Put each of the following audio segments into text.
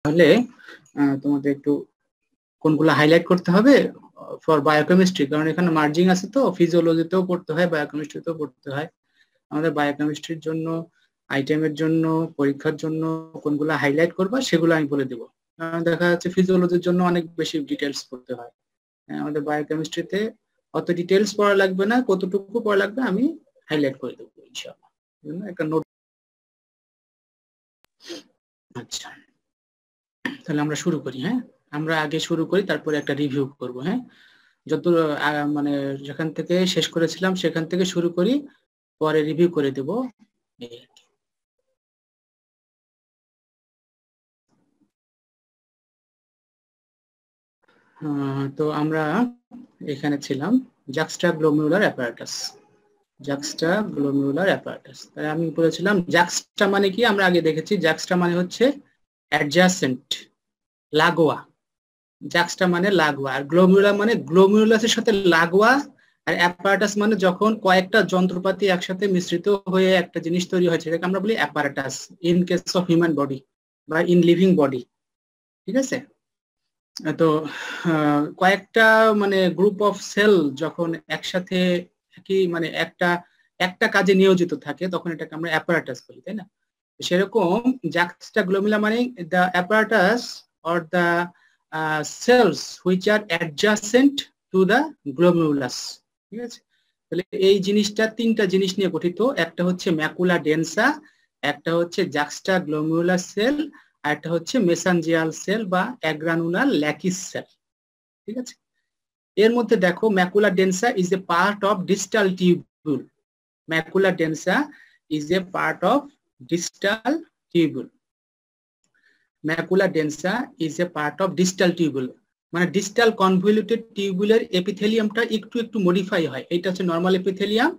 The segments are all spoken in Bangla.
তাহলে তোমাদের একটু কোনগুলো হাইলাইট করতে হবে ফর বায়োকেমিস্ট্রি, কারণ এখানে মার্জিং আছে তো, ফিজিওলজিতেও পড়তে হয়, বায়োকেমিস্ট্রিতেও পড়তে হয়। আমাদের বায়োকেমিস্ট্রির জন্য, আইটেমের জন্য, পরীক্ষার জন্য কোনগুলো হাইলাইট করবা সেগুলো আমি বলে দেবো। দেখা যাচ্ছে ফিজিওলজির জন্য অনেক বেশি ডিটেলস পড়তে হয়, আমাদের বায়োকেমিস্ট্রিতে অত ডিটেলস পড়া লাগবে না, কতটুকু পড়া লাগবে আমি হাইলাইট করে দেবো ইনশাআল্লাহ। একটা নোট। আচ্ছা, তাহলে আমরা শুরু করি। হ্যাঁ, আমরা আগে শুরু করি, তারপরে একটা রিভিউ করব। হ্যাঁ, যত মানে যেখান থেকে শেষ করেছিলাম সেখান থেকে শুরু করি, পরে রিভিউ করে দেব। তো আমরা এখানে ছিলাম জাক্সটাগ্লোমিউলার অ্যাপারাটাস। জাক্সটাগ্লোমিউলার অ্যাপারাটাস, তাই আমি বলেছিলাম জাক্সটা মানে কি, আমরা আগে দেখেছি জাক্সটা মানে হচ্ছে অ্যাডজাসেন্ট, লাগোয়া। জাক্সটা মানে লাগোয়া, আর গ্লোমিউলার মানে গ্লোমিউলাসের সাথে লাগোয়া, আর অ্যাপারাটাস মানে যখন কয়েকটা যন্ত্রপাতি একসাথে মিশ্রিত হয়ে একটা জিনিস তৈরি হয়েছে, এটাকে আমরা বলি অ্যাপারাটাস in case of human body বা ইন লিভিং বডি। ঠিক আছে, তো কয়েকটা মানে গ্রুপ অফ সেল যখন একসাথে একই মানে একটা কাজে নিয়োজিত থাকে, তখন এটাকে আমরা অ্যাপারাটাস বলি, তাই না? সেরকম জাক্সটাগ্লোমিউলা মানে the অ্যাপারাটাস or the cells which are adjacent to the glomerulus। ঠিক আছে, তাহলে এই জিনিসটা তিনটা জিনিস নিয়ে গঠিত, একটা হচ্ছে ম্যাকুলা ডেন্সা, একটা হচ্ছে জাক্সটাগ্লোমিউলার সেল, আর একটা হচ্ছে মেসেঞ্জিয়াল সেল বা অ্যাগ্রানুলার ল্যাকিস সেল। ঠিক আছে, এর মধ্যে দেখো macula densa is a part of distal tubule. Macula densa is a part of distal tubule. Macula densa is a part of distal tubule, মানে ডিস্টাল কনভলিউটেড টিউবুলের এপিথেলিয়ামটা একটু একটু মডিফাই হয়। এটা হচ্ছে নর্মাল এপিথেলিয়াম,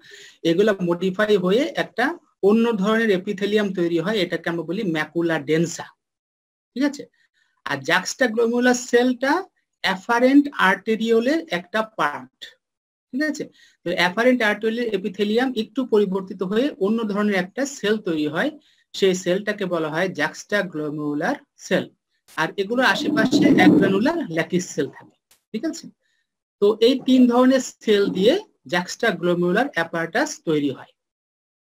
এগুলো মডিফাই হয়ে একটা অন্য ধরনের এপিথেলিয়াম তৈরি হয়, এটাকে আমরা বলি ম্যাকুলা ডেন্সা। ঠিক আছে, আর জাক্সটাগ্লোমিউলার সেলটা অ্যাফারেন্ট আর্টেরিওলের একটা পার্ট। ঠিক আছে, তো অ্যাফারেন্ট আর্টেরিওলের এপিথেলিয়াম একটু পরিবর্তিত হয়ে অন্য ধরনের একটা সেল তৈরি হয়, সেই সেলটাকে বলা হয় জাক্সটাগ্লোমিউলার সেল। আর এগুলোর আশেপাশে অ্যাগ্রানুলার ল্যাকিস সেল থাকে। ঠিক আছে, তো এই তিন ধরনের সেল দিয়ে জাক্সটাগ্লোমিউলার অ্যাপারাটাস তৈরি হয়।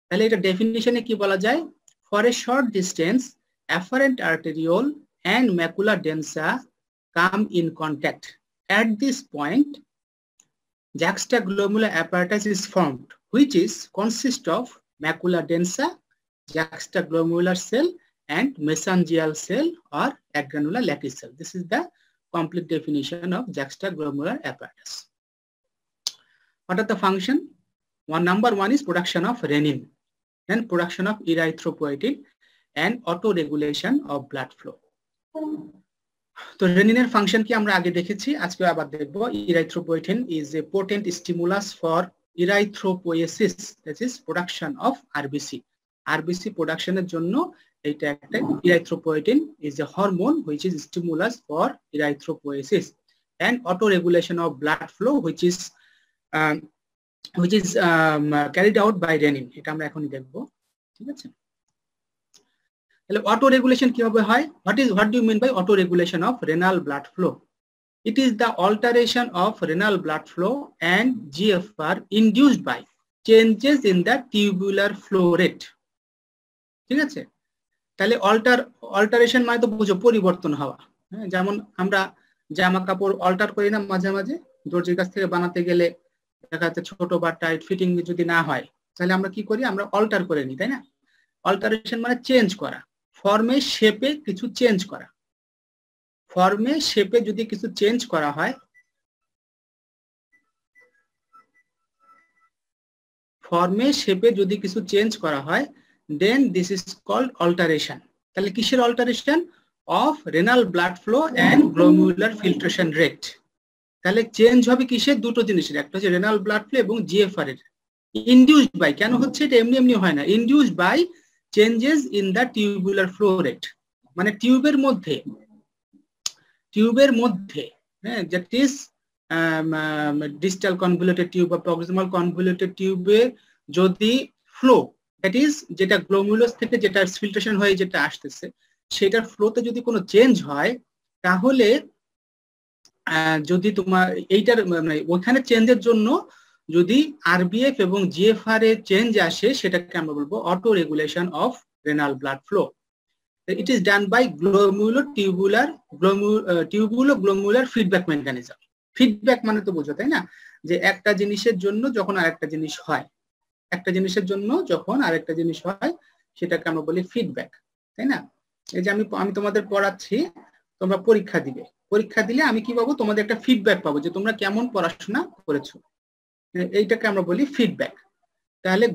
তাহলে এটা ডেফিনিশনে কি বলা যায়? For a short distance afferent arteriole and macula densa come in contact. At this point, juxtaglomerular apparatus is formed, which is consist of macula densa, juxtaglomerular cell, and mesangial cell or agranular lattice cell. This is the complete definition of juxtaglomerular apparatus. What are the function? Number one is production of renin, then production of erythropoietin, and auto regulation of blood flow. তো রেনিনের ফাংশন কি আমরা আগে দেখেছি, আজকে আবার দেখব। Erythropoietin is a potent stimulus for erythropoiesis, that is production of RBC. RBC প্রোডাকশনের জন্য এটা একটা erythropoietin is a hormone which is stimulus for erythropoiesis, and auto regulation of blood flow which is carried out by renin. এটা আমরা এখনই দেখব। ঠিক আছে, তাহলে অটো রেগুলেশন কিভাবে হয়? What do you mean by auto regulation of renal blood flow? It is the alteration of renal blood flow and GFR induced by changes in the tubular flow rate. ঠিক আছে, তাহলে অল্টারেশন মানে তো বুঝো পরিবর্তন হওয়া। যেমন আমরা জামা কাপড় অল্টার করি না মাঝে মাঝে, দর্জির কাছ থেকে বানাতে গেলে দেখা যাচ্ছে ছোট বা টাইট ফিটিং যদি না হয়, তাহলে আমরা কি করি? আমরা অল্টার করে নিই, তাই না? অল্টারেশন মানে চেঞ্জ করা, ফর্মে শেপে কিছু চেঞ্জ করা। ফর্মে শেপে যদি কিছু চেঞ্জ করা হয়, ফর্মে শেপে যদি কিছু চেঞ্জ করা হয়, then this is called alteration. তাহলে কিসের alteration? Of renal blood flow and glomerular filtration rate. তাহলে চেঞ্জ হবে কিসের? দুটো জিনিসের, একটা হচ্ছে রেনাল ব্লাড ফ্লো এবং জিএফআর এর। ইনডিউসড বাই, কেন হচ্ছে এটা? এমনি এমনি হয় না, induced by changes in the tubular flow rate. মানে টিউবের মধ্যে হ্যাঁ, that is distal convoluted tube বা প্রক্সিমাল কনভলিউটেড টিউবে যদি ফ্লো, দ্যাট ইজ যেটা গ্লোমেরুলাস থেকে যেটা ফিল্ট্রেশন হয়ে যেটা আসতেছে, সেটার ফ্লোতে যদি কোনো চেঞ্জ হয় তাহলে যদি তোমার এইটার মানে ওখানে চেঞ্জের জন্য যদি আরবিএফ এবং জিএফআর এ চেঞ্জ আসে সেটাকে আমরা বলবো auto regulation of renal blood flow. It is done by tubulo-glomerular feedback mechanism. Feedback মানে তো বোঝো তাই না, যে একটা জিনিসের জন্য যখন আরেকটা জিনিস হয়, একটা জিনিসের জন্য যখন আরেকটা জিনিস হয় সেটাকে আমরা বলি ফিডব্যাক, তাই না? এই যে আমি তোমাদের পড়াচ্ছি, তোমরা পরীক্ষা দিবে, পরীক্ষা দিলে আমি কি পাবো, তোমাদের একটা ফিডব্যাক পাবো যে তোমরা কেমন পড়াশোনা করেছো, এইটাকে আমরা বলি ফিডব্যাক। তাহলে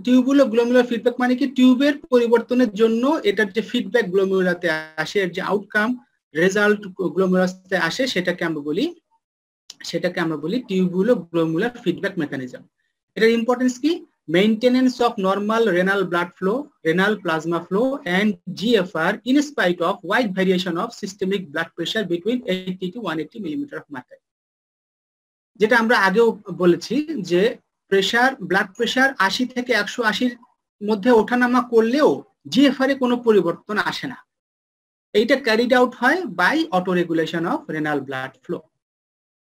টিউবুলো-গ্লোমেরুলার ফিডব্যাক মানে কি, টিউবের পরিবর্তনের জন্য এটার যে ফিডব্যাক গ্লোমেরুলাতে আসে, এর যে আউটকাম রেজাল্ট গ্লোমেরুলাতে আসে সেটাকে আমরা বলি টিউবুলো-গ্লোমেরুলার ফিডব্যাক মেকানিজম। এটার ইম্পর্টেন্স কি, maintenance of normal renal blood flow, renal plasma flow and GFR in spite of wide variation of systemic blood pressure between 80 to 180 millimetre of mercury. যেটা আমরা আগেও বলেছি যে ব্লাড প্রেশার 80 থেকে 180 মধ্যে ওঠানামা করলেও জিএফআর এ কোনো পরিবর্তন আসে না। এইটা ক্যারিড আউট হয় by auto regulation of renal blood flow.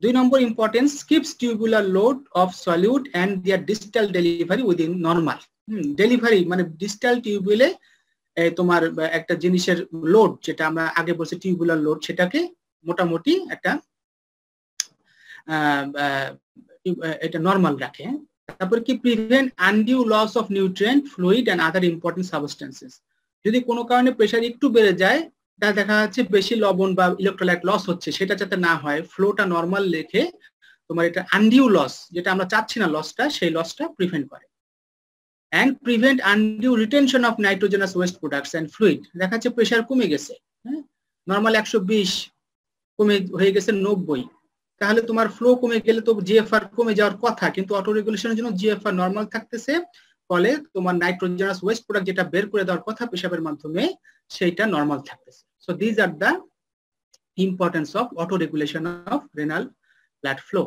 2 নম্বর importance, keeps tubular load of solute and their distal delivery within normal. Delivery মানে ডিস্টাল টিউবুলে তোমার একটা জিনিসের লোড, যেটা আমরা আগে বলছি টিউবুলার লোড, সেটাকে মোটামুটি একটা এটা নরমাল রাখে। তারপর কি, prevent undue loss of nutrient, fluid and other important substances. যদি কোনো কারণে প্রেসার একটু বেড়ে যায়, তা দেখা যাচ্ছে বেশি লবণ বা ইলেকট্রোলাইট লস হচ্ছে, সেটা যাতে না হয়, ফ্লোটা নরমাল রেখে তোমার এটা আনডিউ লস, যেটা আমরা চাচ্ছি না লসটা, সেই লসটা প্রিভেন্ট করে। And prevent undue retention of nitrogenous waste products and fluid. দেখা যাচ্ছে প্রেসার কমে গেছে, নরমাল 120 কমে হয়ে গেছে 90, তাহলে তোমার ফ্লো কমে গেলে তো জিএফআর কমে যাওয়ার কথা, কিন্তু অটো রেগুলেশনের জন্য জিএফআর নরমাল থাকতেছে, ফলে তোমার নাইট্রোজেনাস ওয়েস্ট প্রোডাক্ট যেটা বের করে দেওয়ার কথা পেশাবের মাধ্যমে, সেইটা নরমাল থাকতেছে। So this are the importance of auto regulation of renal blood flow.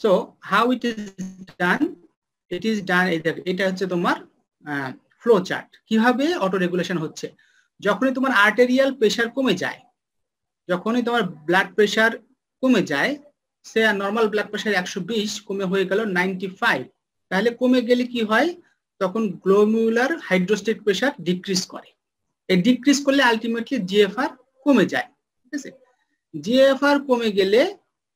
So how it is ডান, এটা হচ্ছে তোমার ফ্লো চার্ট। কিভাবে অটো রেগুলেশন হচ্ছে, যখনই তোমার আর্টেরিয়াল প্রেসার কমে যায়, যখনই তোমার ব্লাড প্রেসার কমে যায়, সে নরমাল ব্লাড প্রেসার 120 কমে হয়ে গেল 95, তাহলে কমে গেলে কি হয়, তখন গ্লোমেরুলার হাইড্রোস্ট্যাটিক প্রেসার ডিক্রিজ করে। এই ডিক্রিজ করলে আলটিমেটলি জিএফআর কমে যায়, ঠিক আছে? জিএফআর কমে গেলে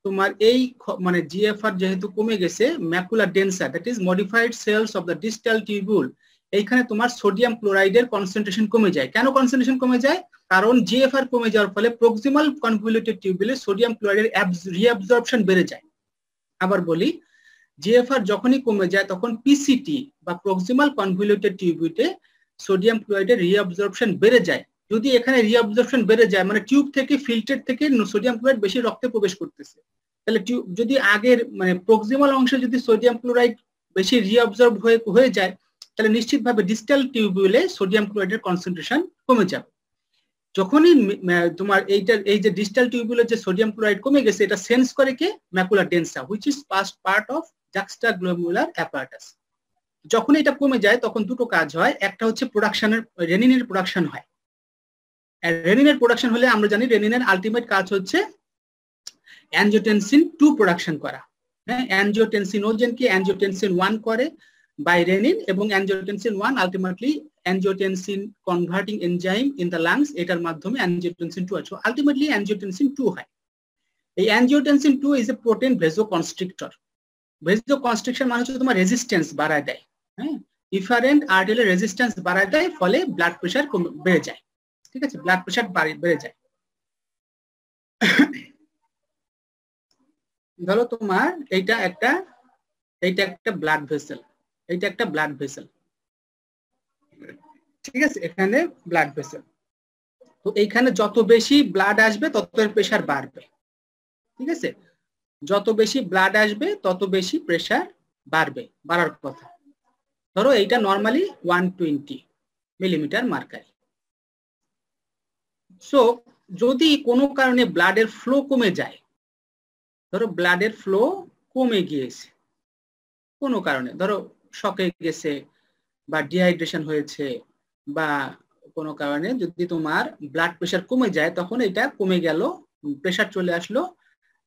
তোমার এই মানে জিএফআর যেহেতু কমে গেছে, ম্যাকুলার ডেন্সার, that is modified cells of the distal tubule, এইখানে তোমার সোডিয়াম ক্লোরাইডের কনসেন্ট্রেশন কমে যায়। কেন কনসেন্ট্রেশন কমে যায়? কারণ জিএফআর কমে যাওয়ার ফলে প্রক্সিমাল কনভলিউটেড টিউবুলে সোডিয়াম ক্লোরাইডের রিঅ্যাবজর্পশন বেড়ে যায়। আবার বলি, জিএফআর যখনই কমে যায় তখন পিসিটি বা প্রক্সিমাল কনভলিউটেড টিউবুলে সোডিয়াম ক্লোরাইডের রিঅ্যাবজর্পশন বেড়ে যায়। যদি এখানে রিঅ্যাবজর্পশন বেড়ে যায়, মানে টিউব থেকে ফিল্টার থেকে সোডিয়াম ক্লোরাইড বেশি রক্তে প্রবেশ করতেছে, তাহলে টিউব যদি আগের মানে প্রক্সিমাল অংশে যদি সোডিয়াম ক্লোরাইড বেশি রিঅ্যাবজর্ব হয়ে যায়, তাহলে নিশ্চিতভাবে ডিস্টাল টিউবুলে সোডিয়াম ক্লোরাইডের কনসেন্ট্রেশন কমে যাবে। যখনই তোমার এই যে ডিস্টাল টিউবুলের যে সোডিয়াম ক্লোরাইড কমে গেছে, এটা সেন্স করে কে, macular densa, which is part of juxtaglomerular apparatus. যখন এটা কমে যায় তখন দুটো কাজ হয়, একটা হচ্ছে রেনিনের প্রোডাকশন হয়। রেনিনের প্রোডাকশন হলে আমরা জানি রেনিনের আলটিমেট কাজ হচ্ছে অ্যানজিওটেনসিন 2 প্রোডাকশন করা। হ্যাঁ, অ্যানজিওটেনসিনোজেনকে অ্যানজিওটেনসিন 1 করে বাই রেনিন, এবং angiotensin 1 ultimately angiotensin converting enzyme in the lungs, এটার মাধ্যমে অ্যানজিওটেনসিন 2 আছে। আলটিমেটলি অ্যানজিওটেনসিন 2 হয়। এই অ্যানজিওটেনসিন 2 ইজ এ প্রোটিন ভেসোকনস্ট্রিক্টর। ভেসোকনস্ট্রিকশন মানে হচ্ছে তোমার রেজিস্ট্যান্স বাড়ায় দেয়, হ্যাঁ, ইফারেন্ট আর্টেরিয়াল রেজিস্ট্যান্স বাড়ায় দেয়, ফলে ব্লাড প্রেসার বেড়ে যায়, ঠিক আছে? ব্লাড প্রেসার বেড়ে যায়। ধরো তোমার এইটা একটা ব্লাড ভেসেল, এইটা একটা ব্লাড ভেসেল, ঠিক আছে? এখানে ব্লাড ভেসেল, তো এইখানে যত বেশি ব্লাড আসবে তত এর প্রেসার বাড়বে, ঠিক আছে? যত বেশি ব্লাড আসবে তত বেশি প্রেসার বাড়ার কথা। ধরো এইটা নরমালি 120 মিলিমিটার মার্কারি। সো যদি কোনো কারণে ব্লাডের ফ্লো কমে যায়, ধরো ব্লাডের ফ্লো কমে গিয়েছে কোনো কারণে, ধরো শকে গেছে বা ডিহাইড্রেশন হয়েছে বা কোনো কারণে যদি তোমার ব্লাড প্রেশার কমে যায়, তখন এটা কমে গেল, প্রেশার চলে আসলো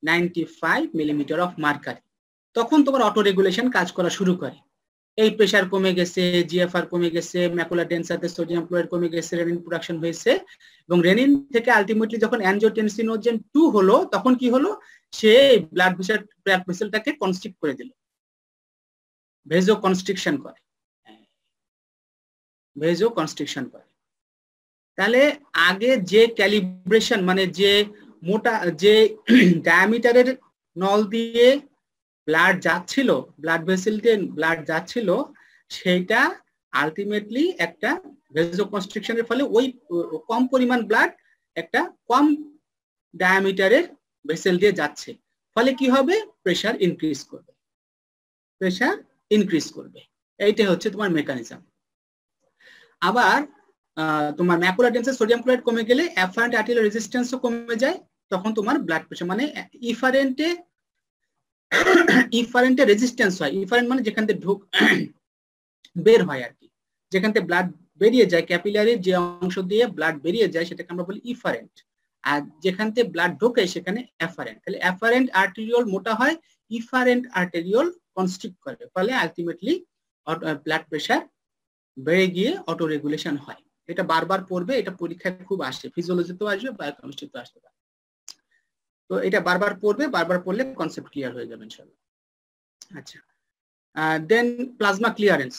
95 মিলিমিটার অফ মার্কারি, তখন তোমার অটো রেগুলেশন কাজ করা শুরু করে। এই প্রেশার কমে গেছে, জিএফআর কমে গেছে, ম্যাকুলার ডেন্সাতে সোডিয়াম ক্লোরাইড কমে গেছে, রেনিন প্রোডাকশন হয়েছে, এবং রেনিন থেকে আলটিমেটলি যখন অ্যানজিওটেনসিনোজেন 2 হলো, তখন কি হলো, সে ব্লাড ভেসেলটাকে কনস্ট্রিক্ট করে দিল, ভেজো কনস্ট্রিকশন করে, ভেজো কনস্ট্রিকশন করে। তাহলে আগে যে ক্যালিব্রেশন, মানে যে মোটা, যে ডায়ামিটারের নল দিয়ে ব্লাড যাচ্ছিল, ব্লাড ভেসেল দিয়ে ব্লাড যাচ্ছিল, সেইটা আলটিমেটলি একটা ভেজো কনস্ট্রিকশনের ফলে ওই কম পরিমাণ ব্লাড একটা কম ডায়ামিটারের ভেসেল দিয়ে যাচ্ছে, ফলে কি হবে, প্রেশার ইনক্রিজ করবে, প্রেশার ইনক্রিজ করবে। এইটা হচ্ছে তোমার মেকানিজম। আবার তোমার ম্যাকুলার ডেন্সে সোডিয়াম ক্লোরাইড কমে গেলে অ্যাফারেন্ট আর্টেরিয়াল রেজিস্ট্যান্সও কমে যায়, তখন তোমার ব্লাড প্রেশার, মানে ইফারেন্টে রেজিস্ট্যান্স হয়। ইফারেন্ট মানে যেখান থেকে বের হয় আর কি, যেখান থেকে ব্লাড বেরিয়ে যায়, ক্যাপিলারির যে অংশ দিয়ে ব্লাড বেরিয়ে যায় সেটাকে আমরা বলি ইফারেন্ট, আর যেখান থেকে ব্লাড ঢোকে সেখানে অ্যাফারেন্ট। তাহলে অ্যাফারেন্ট আর্টেরিওল মোটা হয়, ইফারেন্ট আর্টেরিওল কনস্ট্রিক্ট করে, ফলে আলটিমেটলি ব্লাড প্রেশার বেড়ে গিয়ে অটো রেগুলেশন হয়। এটা বারবার পড়বে, এটা পরীক্ষায় খুব আসে, ফিজিওলজিতেও আসবে, বায়োকেমিস্ট্রিতেও আসতে পারে। তো এটা বারবার পড়বে, বারবার পড়লে কনসেপ্ট ক্লিয়ার হয়ে যাবে ইনশাআল্লাহ। আচ্ছা, দেন প্লাজমা ক্লিয়ারেন্স,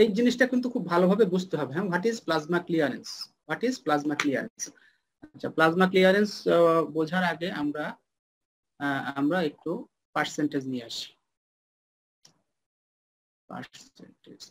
এই জিনিসটা কিন্তু খুব ভালোভাবে বুঝতে হবে। হ্যাঁ, what is plasma clearance, what is plasma clearance. আচ্ছা, প্লাজমা ক্লিয়ারেন্স বোঝার আগে আমরা একটু পার্সেন্টেজ নিয়ে আসি। পার্সেন্টেজ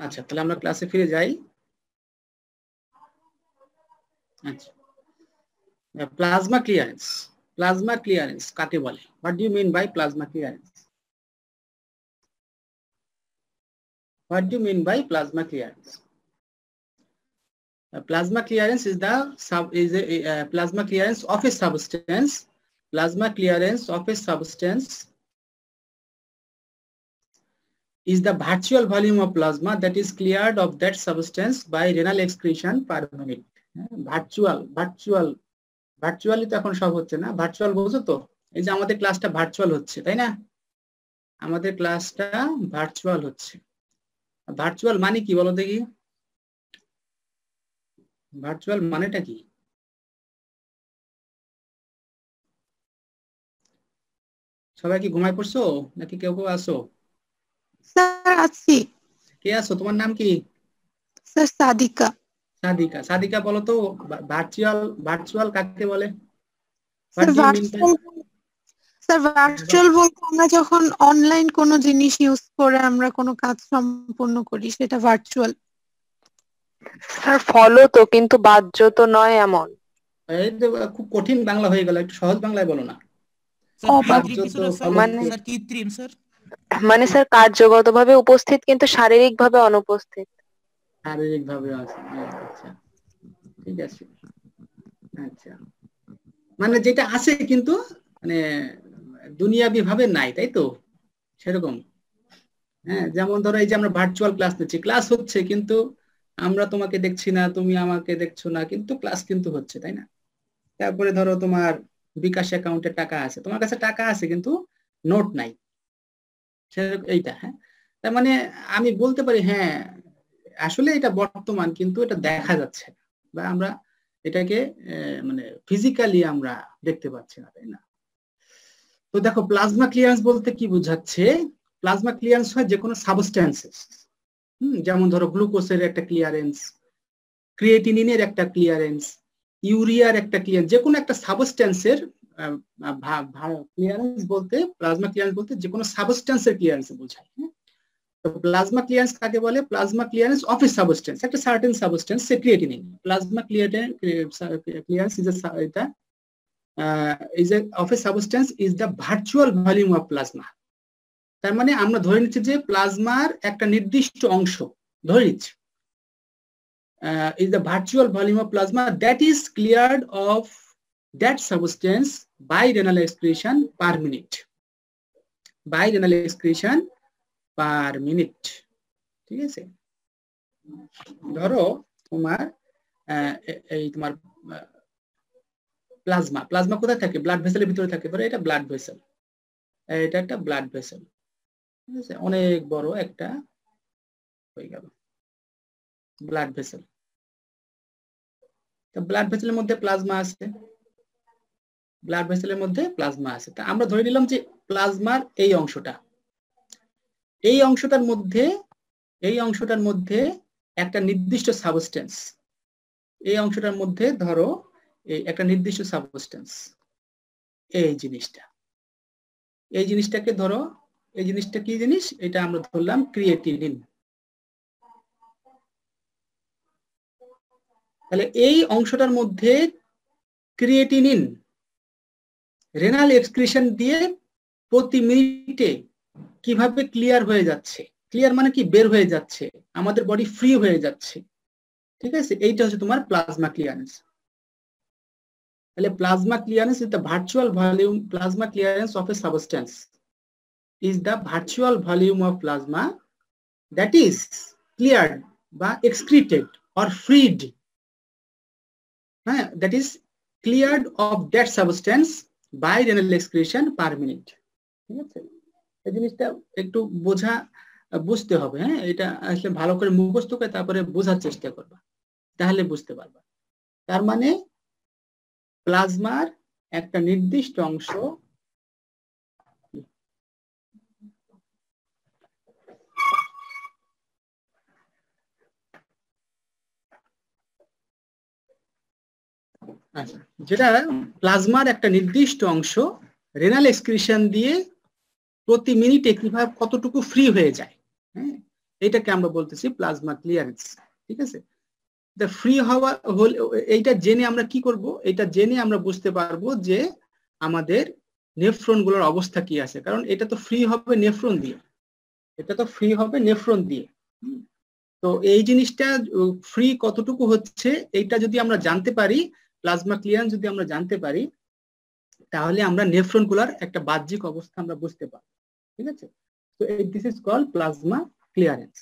আচ্ছা, তাহলে আমরা ক্লাসে ফিরে যাই। আচ্ছা, প্লাজমা ক্লিয়ারেন্স, প্লাজমা ক্লিয়ারেন্স কাকে বলে? What do you mean by plasma clearance? What do you mean by plasma clearance? Plasma clearance is plasma clearance of a substance. Plasma clearance of a substance is the virtual volume of plasma that is cleared of that substance by renal excretion per minute. Virtually তো এখন সব হচ্ছে না, ভার্চুয়াল বোঝো তো? এই যে আমাদের ক্লাসটা ভার্চুয়াল হচ্ছে, তাই না? আমাদের ক্লাসটা ভার্চুয়াল হচ্ছে। ভার্চুয়াল মানে কি বলো দেখি? ভার্চুয়াল মানেটা কি? সবাই কি ঘুমায় পড়ছো নাকি কেউ কেউ আসো? স্যার আছি। কে আছো, তোমার নাম কি? স্যার সাদিকা। সাদিকা, সাদিকা বলো তো ভার্চুয়াল কাকে বলে? স্যার ভার্চুয়াল বলতে আমরা যখন অনলাইন কোনো জিনিস ইউজ করে আমরা কোনো কাজ সম্পন্ন করি সেটা ভার্চুয়াল। স্যার ফলো তো, কিন্তু বাহ্য তো নয় এমন। এই তো খুব কঠিন বাংলা হয়ে গেল, একটু সহজ বাংলায় বলো না। কৃত্রিম স্যার, মানে স্যার কার্যগতভাবে উপস্থিত কিন্তু শারীরিকভাবে অনুপস্থিত। শারীরিকভাবে আছে, আচ্ছা ঠিক আছে। আচ্ছা, মানে যেটা আছে কিন্তু মানে দুনিয়াবি ভাবে নাই, তাই তো? সেরকম। হ্যাঁ, যেমন ধরো এই যে আমরা ভার্চুয়াল ক্লাস নিচ্ছি, ক্লাস হচ্ছে কিন্তু আমরা তোমাকে দেখছি না, তুমি আমাকে দেখছো না, কিন্তু ক্লাস কিন্তু হচ্ছে, তাই না? তারপরে ধরো তোমার বিকাশ অ্যাকাউন্টে টাকা আছে, তোমার কাছে টাকা আছে কিন্তু নোট নাই, এইটা। হ্যাঁ, তার মানে আমি বলতে পারি হ্যাঁ আসলে এটা বর্তমান, কিন্তু এটা দেখা যাচ্ছে না, বা আমরা এটাকে মানে ফিজিক্যালি আমরা দেখতে পাচ্ছি না, তাই না? তো দেখো প্লাজমা ক্লিয়ারেন্স বলতে কি বোঝাচ্ছে? প্লাজমা ক্লিয়ারেন্স হয় যে কোনো সাবস্টেন্সেস, যেমন ধরো গ্লুকোজের একটা ক্লিয়ারেন্স, ক্রিয়েটিনিনের একটা ক্লিয়ারেন্স, ইউরিয়ার একটা ক্লিয়ারেন্স, যে কোনো একটা সাবস্টেন্সের ক্লিয়ারেন্স বলতে, প্লাজমা ক্লিয়ারেন্স বলতে যে কোনো সাবস্টেন্সের ক্লিয়ারেন্স বোঝায়। তো প্লাজমা ক্লিয়ারেন্স কাকে বলে? Plasma clearance of a substance, একটা সার্টেন সাবস্টেন্স, সে ক্রিয়েটিনিন। প্লাজমা ক্লিয়ারেন্স ইজ এটা is a of a substance is the virtual volume of plasma. তার মানে আমরা ধরে নিচ্ছি যে প্লাজমার একটা নির্দিষ্ট অংশ, ধরে নিচ্ছি is the virtual volume of plasma that is cleared of that substance by renal excretion per minute, by renal excretion per minute। ঠিক আছে, ধরো তোমার এই তোমার প্লাজমা, প্লাজমা কোথায় থাকে? ব্লাড ভেসেলের ভিতরে থাকে। ধরো এটা ব্লাড ভেসেল, এটা একটা ব্লাড ভেসেল, ঠিক আছে, অনেক বড় একটা হয়ে গেল ব্লাড ভেসেল। তো ব্লাড ভেসেলের মধ্যে প্লাজমা আছে, ব্লাড ভেসেলের মধ্যে প্লাজমা আছে। তা আমরা ধরে নিলাম যে প্লাজমার এই অংশটা, এই অংশটার মধ্যে, এই অংশটার মধ্যে একটা নির্দিষ্ট সাবস্টেন্স, এই অংশটার মধ্যে ধরো এই একটা নির্দিষ্ট সাবস্টেন্স, এই জিনিসটা, এই জিনিসটাকে ধরো, এই জিনিসটা কি জিনিস? এটা আমরা ধরলাম ক্রিয়েটিনিন। তাহলে এই অংশটার মধ্যে ক্রিয়েটিনিন রেনাল এক্সক্রিশন দিয়ে প্রতি মিনিটে কিভাবে ক্লিয়ার হয়ে যাচ্ছে, ক্লিয়ার মানে কি বের হয়ে যাচ্ছে, আমাদের বডি ফ্রি হয়ে যাচ্ছে, ঠিক আছে, এইটা হচ্ছে তোমার প্লাজমা ক্লিয়ারেন্স। তাহলে plasma clearance is the virtual volume, plasma clearance of a substance is the virtual volume of plasma that is cleared by excreted or freed, that is cleared of that substance by renal excretion per minute। ঠিক আছে, এই জিনিসটা একটু বুঝতে হবে। হ্যাঁ, এটা আসলে ভালো করে মুখস্থ করে তারপরে বোঝার চেষ্টা করবা, তাহলে বুঝতে পারবা। তার মানে প্লাজমার একটা নির্দিষ্ট অংশ, আচ্ছা, যেটা প্লাজমার একটা নির্দিষ্ট অংশ রেনাল এক্সক্রিশন দিয়ে প্রতি মিনিটে কিভাবে কতটুকু ফ্রি হয়ে যায়, হ্যাঁ, এটাকে আমরা বলতেছি প্লাজমা ক্লিয়ারেন্স। ঠিক আছে, ফ্রি হওয়া হলে এইটা জেনে আমরা কি করব? এটা জেনে আমরা বুঝতে পারবো যে আমাদের নেফ্রন গুলোর অবস্থা কি আছে, কারণ এটা তো ফ্রি হবে নেফ্রন দিয়ে, এটা তো ফ্রি হবে নেফ্রন দিয়ে। তো এই জিনিসটা ফ্রি কতটুকু হচ্ছে এইটা যদি আমরা জানতে পারি, প্লাজমা ক্লিয়ারেন্স যদি আমরা জানতে পারি, তাহলে আমরা নেফ্রন গুলার একটা বাহ্যিক অবস্থা আমরা বুঝতে পারবো। ঠিক আছে, তো this is called plasma clearance.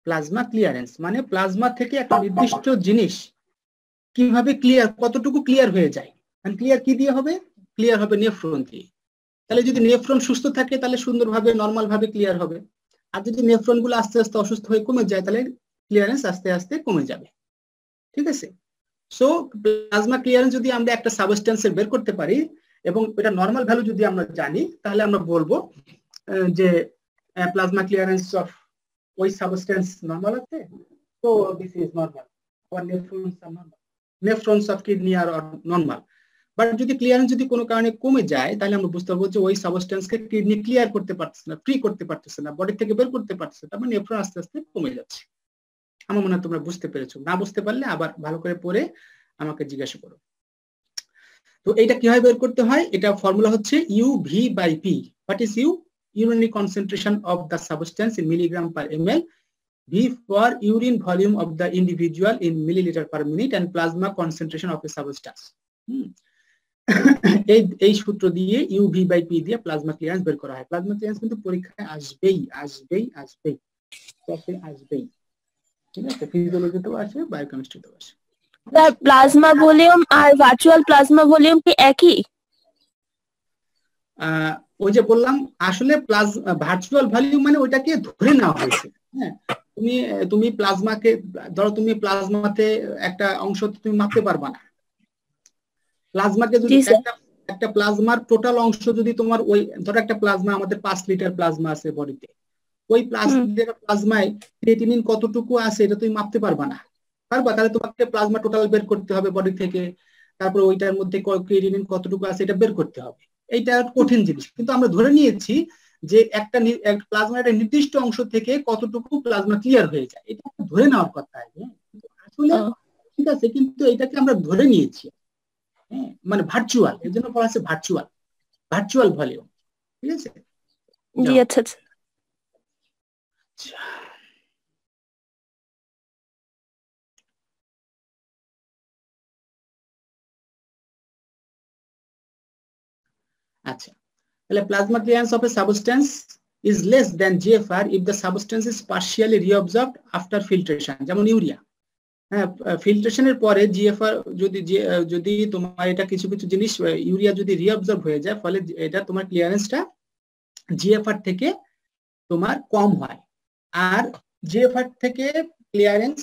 Plasma clearance মানে প্লাজমা থেকে একটা নির্দিষ্ট জিনিস কিভাবে ক্লিয়ার, কতটুকু ক্লিয়ার হয়ে যায়। ক্লিয়ার কি দিয়ে হবে? ক্লিয়ার হবে নেফ্রন দিয়ে। তাহলে যদি নেফ্রন সুস্থ থাকে তাহলে সুন্দরভাবে নর্মাল ভাবে ক্লিয়ার হবে, আর যদি নেফ্রন গুলো আস্তে আস্তে অসুস্থ হয়ে কমে যায় তাহলে ক্লিয়ারেন্স আস্তে আস্তে কমে যাবে। ঠিক আছে, সো প্লাজমা ক্লিয়ারেন্স যদি আমরা একটা সাবস্টেন্সের বের করতে পারি এবং এটা নর্মাল ভ্যালু যদি আমরা জানি, তাহলে আমরা বলবো যে প্লাজমা ক্লিয়ারেন্স অফ ওই সাবস্টেন্স নর্মাল আছে, so this is normal, or nephrons are normal, nephrons of kidney are normal। But যদি ক্লিয়ারেন্স যদি কোনো কারণে কমে যায় তাহলে আমরা বুঝতে পারবো যে ওই সাবস্টেন্সকে কিডনি ক্লিয়ার করতে পারতেছে না, ফ্রি করতে পারতেছে না, বডি থেকে বের করতে পারতেছে না, মানে নেফ্রন আস্তে আস্তে কমে যাচ্ছে। আমার মনে হয় তোমরা বুঝতে পেরেছো, না বুঝতে পারলে আবার ভালো করে পড়ে আমাকে জিজ্ঞাসা করো। তো এটা কিভাবে বের করতে হয়? এটা ফর্মুলা হচ্ছে UV/P। What is U? Urinary concentration of the substance in milligram per ml, V for urine volume of the individual in milliliter per minute, and plasma concentration of a substance। এই এই সূত্র দিয়ে ইউভি বাই পি দিয়ে প্লাজমা ক্লিয়ারেন্স বের করা হয়। প্লাজমা ক্লিয়ারেন্স কিন্তু পরীক্ষায় আসবেই আসবেই আসবেই আসবেই, ঠিক আছে? ফিজিওলজিতেও আসে, বায়োকেমিস্ট্রিতেও আসে। স্যার প্লাজমা ভলিউম আর ভার্চুয়াল প্লাজমা ভলিউম কি একই? ওই যে বললাম আসলে ভার্চুয়াল ভলিউম মানে ওইটাকে ধরে নেওয়া হয়েছে। হ্যাঁ, তুমি প্লাজমাকে ধরো, তুমি প্লাজমাতে একটা অংশ তুমি মাপতে পারবা না। প্লাজমাকে যদি একটা প্লাজমার টোটাল অংশ যদি তোমার ওই ধরো একটা প্লাজমা, আমাদের 5 লিটার প্লাজমা আছে বডিতে, ওই প্লাজমায় ক্রিয়েটিনিন কতটুকু আছে এটা তুমি মাপতে পারবা না। পারবা? তাহলে তোমাকে প্লাজমা টোটাল বের করতে হবে বডি থেকে, তারপর ওইটার মধ্যে ক্রিয়েটিনিন কতটুকু আছে এটা বের করতে হবে। এইটা কঠিন জিনিস, কিন্তু আমরা ধরে নিয়েছি যে একটা প্লাজমার একটা নির্দিষ্ট অংশ থেকে কতটুকু প্লাজমা ক্লিয়ার হয়ে যায়, এটা ধরে নেওয়ার কথা। আসলে ঠিক আছে, কিন্তু এটাকে আমরা ধরে নিয়েছি, হ্যাঁ, মানে ভার্চুয়াল, এর জন্য বলা আছে ভার্চুয়াল ভলিউম, ঠিক আছে? জি আচ্ছা। আচ্ছা, তাহলে plasma clearance of a substance is less than GFR if the substance is partially reabsorbed after filtration, যেমন ইউরিয়া। হ্যাঁ, ফিল্ট্রেশনের পরে জিএফআর যদি তোমার এটা কিছু কিছু জিনিস ইউরিয়া যদি রিঅবজর্ব হয়ে যায়, ফলে এটা তোমার ক্লিয়ারেন্সটা জিএফআর থেকে তোমার কম হয়, আর জিএফআর থেকে ক্লিয়ারেন্স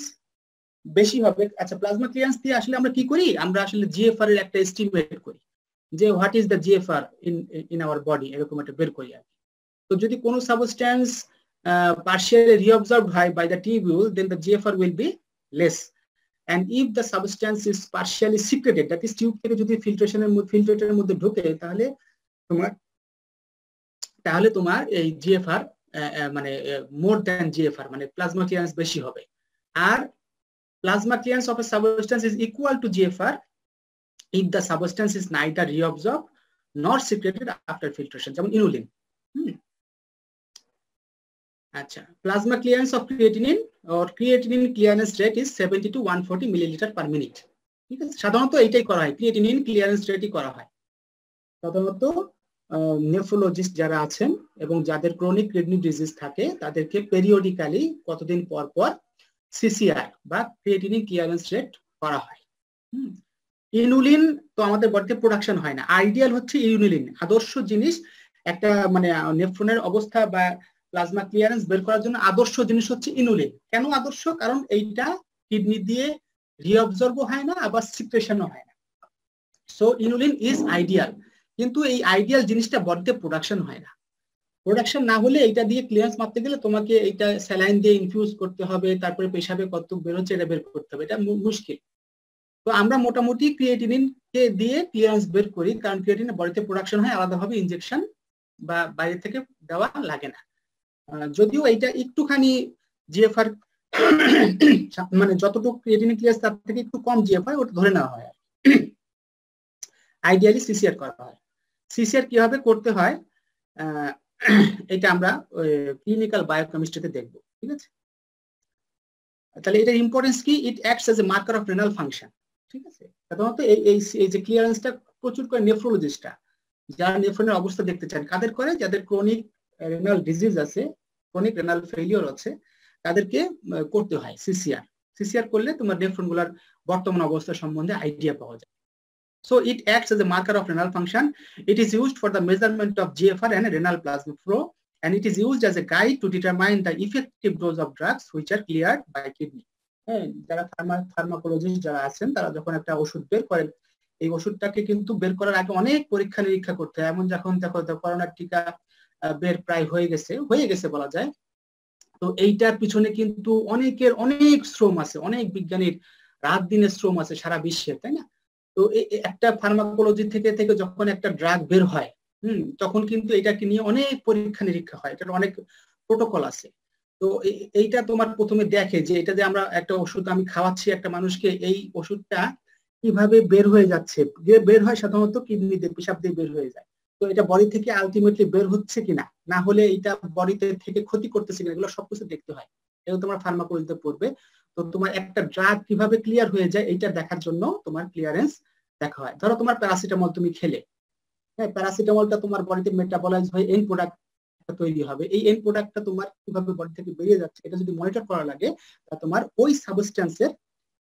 বেশি হবে। আচ্ছা, প্লাজমা ক্লিয়ারেন্স দিয়ে আসলে আমরা কি করি? আমরা আসলে জিএফআর এর একটা এস্টিমেট করি যে what is the GFR in our body, এরকম একটা বের করি আর। তো যদি কোনো substance partially reabsorbed by the tubule, then the GFR will be less. And if the substance is partially secreted, that is tube থেকে যদি ফিল্ট্রেটরের মধ্যে ঢোকে, তাহলে তোমার এই জিএফআর মানে মোর দ্যান জিএফআর, মানে প্লাজমা ক্লিয়ারেন্স বেশি হবে। আর plasma clearance of a substance is equal to GFR if the substance is neither reabsorbed nor secreted after filtration, যেমন ইনুলিন। আচ্ছা, plasma clearance of creatinine or creatinine clearance rate is 70 to 140 milliliter per minute, ঠিক আছে? সাধারণত এইটাই করা হয়, ক্রিয়েটিনিন ক্লিয়ারেন্স রেটই করা হয় সাধারণত নেফ্রোলজিস্ট যারা আছেন এবং যাদের ক্রনিক কিডনি ডিজিজ থাকে, তাদেরকে পেরিওডিক্যালি কতদিন পর পর সিসিআর বা ক্রিয়েটিনিন ক্লিয়ারেন্স রেট করা হয়। ইনুলিন তো আমাদের বডিতে প্রোডাকশন হয় না, আইডিয়াল হচ্ছে ইনুলিন, আদর্শ জিনিস একটা মানে নেফ্রনের অবস্থা বা প্লাজমা ক্লিয়ারেন্স বের করার জন্য আদর্শ জিনিস হচ্ছে ইনুলিন। কেন আদর্শ? কারণ এইটা কিডনি দিয়ে রিঅবজর্বও হয় না, আবার সিক্রেশনও হয় না। সো ইনুলিন ইজ আইডিয়াল, কিন্তু এই আইডিয়াল জিনিসটা বডিতে প্রোডাকশন হয় না। প্রোডাকশন না হলে এটা দিয়ে ক্লিয়ারেন্স মাপতে গেলে তোমাকে এইটা স্যালাইন দিয়ে ইনফিউজ করতে হবে, তারপরে পেশাবে কত বের হচ্ছে এটা বের করতে হবে, এটা মুশকিল। তো আমরা মোটামুটি ক্রিয়েটিনিনকে দিয়ে ক্লিয়ারেন্স বের করি, কারণ ক্রিয়েটিনিন বডিতে প্রোডাকশন হয়, আলাদাভাবে ইনজেকশন বা বাইরে থেকে দেওয়া লাগে না। যদিও এইটা একটুখানি জিএফআর মানে যতটুকু ক্রিয়েটিনিন ক্লিয়ারেন্স তার থেকে একটু কম জিএফআর, ওটা ধরে নেওয়া হয়। আইডিয়ালি সিসিআর করা হয়। সিসিআর কিভাবে করতে হয় এটা আমরা ক্লিনিক্যাল বায়োকেমিস্ট্রিতে দেখব, ঠিক আছে? তাহলে এটার ইম্পর্টেন্স কি? ইট acts as a marker of renal function, ঠিক আছে? সাধারণত এই যে ক্লিয়ারেন্সটা প্রচুর করে নেফ্রোলজিস্টরা, যারা নেফ্রনের অবস্থা দেখতে চান, কাদের করে? যাদের ক্রনিক রেনাল ডিজিজ আছে, ক্রনিক রেনাল ফেলিওর আছে, তাদেরকে করতে হয় সিসিআর। সিসিআর করলে তোমার নেফ্রনগুলোর বর্তমান অবস্থা সম্বন্ধে আইডিয়া পাওয়া যায়। So it acts as a marker of renal function. It is used for the measurement of GFR and renal plasma flow, and it is used as a guide to determine the effective dose of drugs which are cleared by kidney. যারা ফার্মাকোলজিস্ট যারা আছেন, তারা যখন একটা ওষুধ বের করেন, এই ওষুধটাকে কিন্তু বের করার আগে অনেক পরীক্ষা নিরীক্ষা করতে হয়। এমন যখন দেখো করোনার টিকা বের প্রায় হয়ে গেছে বলা যায়, তো এইটার পিছনে কিন্তু অনেকের অনেক শ্রম আছে, অনেক বিজ্ঞানীর রাত দিনের শ্রম আছে সারা বিশ্বে, তাই না? তো একটা ফার্মাকোলজি থেকে যখন একটা ড্রাগ বের হয়, তখন কিন্তু এটাকে নিয়ে অনেক পরীক্ষা নিরীক্ষা হয়, এটার অনেক প্রোটোকল আছে। তো এইটা তোমার প্রথমে দেখে যে এটা যে আমরা একটা ওষুধ আমি খাওয়াচ্ছি একটা মানুষকে, এই ওষুধটা কিভাবে বের হয়ে যাচ্ছে। বের হয় সাধারণত কিডনিতে, পেশাব দিয়ে বের হয়ে যায়। তো এটা বডি থেকে আলটিমেটলি বের হচ্ছে কিনা, না হলে এটা বডিতে থেকে ক্ষতি করতেছে কিনা, এগুলো সবকিছু দেখতে হয়। এটা তোমার ফার্মাকোলজিতে পড়বে। তো তোমার একটা ড্রাগ কিভাবে ক্লিয়ার হয়ে যায় এইটা দেখার জন্য তোমার ক্লিয়ারেন্স দেখা হয়। ধরো তোমার প্যারাসিটামল তুমি খেলে, হ্যাঁ, প্যারাসিটামলটা তোমার বডিতে মেটাবলাইজ হয়ে এন্ড প্রোডাক্ট তৈরি হবে। এই এন্ড প্রোডাক্টটা তোমার কিভাবে বডি থেকে বেরিয়ে যাচ্ছে এটা যদি মনিটর করা লাগে, তা তোমার ওই সাবস্টেন্সের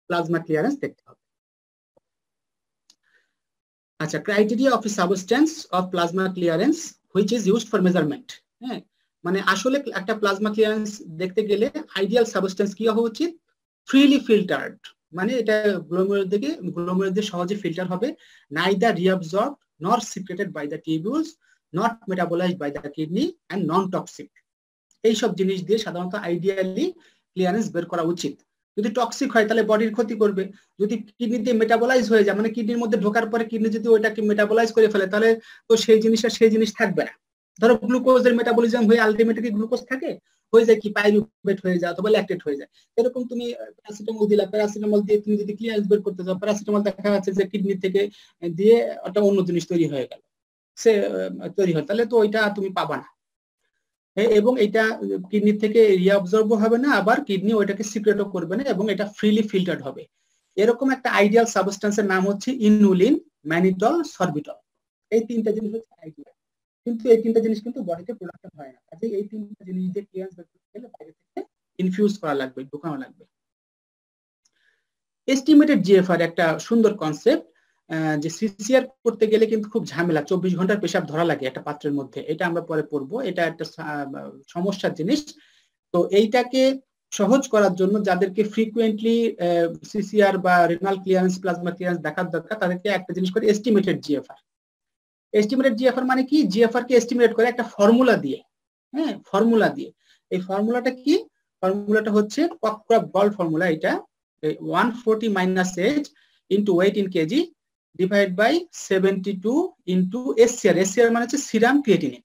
প্লাজমা ক্লিয়ারেন্স দেখতে হবে। আচ্ছা, criteria of substance of plasma clearance which is used for measurement. হ্যাঁ, মানে আসলে একটা প্লাজমা ক্লিয়ারেন্স দেখতে গেলে আইডিয়াল সাবস্টেন্স কি হওয়া উচিত? ফ্রিলি ফিল্টার্ড, মানে এটা গ্লোমেরুলার দিয়ে সহজে ফিল্টার হবে, neither reabsorbed nor secreted by the tubules, not metabolised by the kidney and non toxic. এইসব জিনিস দিয়ে সাধারণত আইডিয়ালি ক্লিয়ারেন্স বের করা উচিত। যদি টক্সিক হয় তাহলে বডির ক্ষতি করবে। যদি কিডনিতে মেটাবলাইজ হয়ে যায়, মানে কিডনির মধ্যে ঢোকার পরে কিডনি যদি ওইটাকে মেটাবলাইজ করে ফেলে, তাহলে তো সেই জিনিস থাকবে না। ধরো গ্লুকোজের মেটাবলিজম হয়ে আলটিমেটলি গ্লুকোজ থাকে, হয়ে যায় কি পাইরুভেট হয়ে যায় অথবা ল্যাকটেট হয়ে যায়। এরকম তুমি প্যারাসিটামল দিলা, প্যারাসিটামল দিয়ে তুমি যদি ক্লিয়ারেন্স বের করতে চাও, প্যারাসিটামল দেখা যাচ্ছে যে কিডনি থেকে দিয়ে একটা অন্য জিনিস তৈরি হয়ে গেল, সে তৈরি হয়, তাহলে তো ওইটা তুমি পাবা না। এবং এটা কিডনি থেকে রিঅ্যাবজর্ব হবে না, আবার কিডনি ওইটাকে সিক্রেটও করবে না, এবং এটা ফ্রিলি ফিল্টার্ড হবে। এরকম একটা আইডিয়াল সাবস্টেন্সের নাম হচ্ছে ইনুলিন, ম্যানিটল, সরবিটল। এই তিনটা জিনিস হচ্ছে আইডিয়াল, কিন্তু এই তিনটা জিনিস কিন্তু বডিতে প্রোডাকশন হয় না। কাজে এই তিনটা জিনিস দিয়ে ক্লিয়ারেন্স বের করতে গেলে বাইরে থেকে ইনফিউজ করা লাগবে, ঢোকানো লাগবে। এস্টিমেটেড জিএফআর একটা সুন্দর কনসেপ্ট, যে সিসিআর করতে গেলে কিন্তু খুব ঝামেলা, 24 ঘন্টার পেশাব ধরা লাগে একটা পাত্রের মধ্যে, এটা আমরা পরে পড়বো, এটা একটা সমস্যার জিনিস। তো এইটাকে সহজ করার জন্য যাদেরকে ফ্রিকুয়েন্টলি সিসিআর বা রিনাল ক্লিয়ারেন্স, প্লাজমা ক্লিয়ারেন্স দেখার দরকার, তাদেরকে একটা জিনিস করে এস্টিমেটেড জিএফআর। এস্টিমেটেড জিএফআর মানে কি? জিএফআর কে এস্টিমেট করে একটা ফর্মুলা দিয়ে, হ্যাঁ, ফর্মুলা দিয়ে। এই ফর্মুলাটা কি? ফর্মুলাটা হচ্ছে ককক্রফট গল্ড ফর্মুলা। এটা 140 minus age into weight in kg divide by 72 into SCR. SCR মানে হচ্ছে সিরাম ক্রিয়েটিনিন।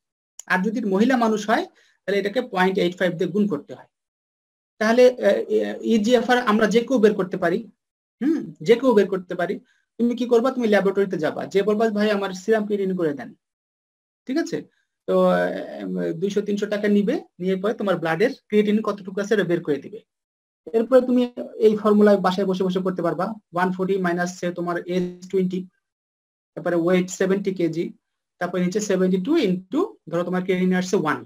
আর যদি মহিলা মানুষ হয় তাহলে এটাকে 0.85 দিয়ে গুণ করতে হয়। তাহলে ইজিএফআর আমরা যে কেউ বের করতে পারি, যে কেউ বের করতে পারি। তুমি কি করবা? তুমি ল্যাবরেটরিতে যাবা, যে বলবা ভাই আমার সিরাম ক্রিয়েটিনিন করে দেন, ঠিক আছে? তো 200-300 টাকা নিবে, নিয়ে পরে তোমার ব্লাডের ক্রিয়েটিনিন কতটুকু আছে বের করে দিবে। এরপরে তুমি এই ফর্মুলায় বাসায় বসে বসে করতে পারবা। 140 মাইনাস তোমার এজ 20, তারপরে ওয়েট 70 কেজি, তারপরে নিচে 72 ইন্টু ধরো তোমার ক্রিয়েটিনিন আসছে 1,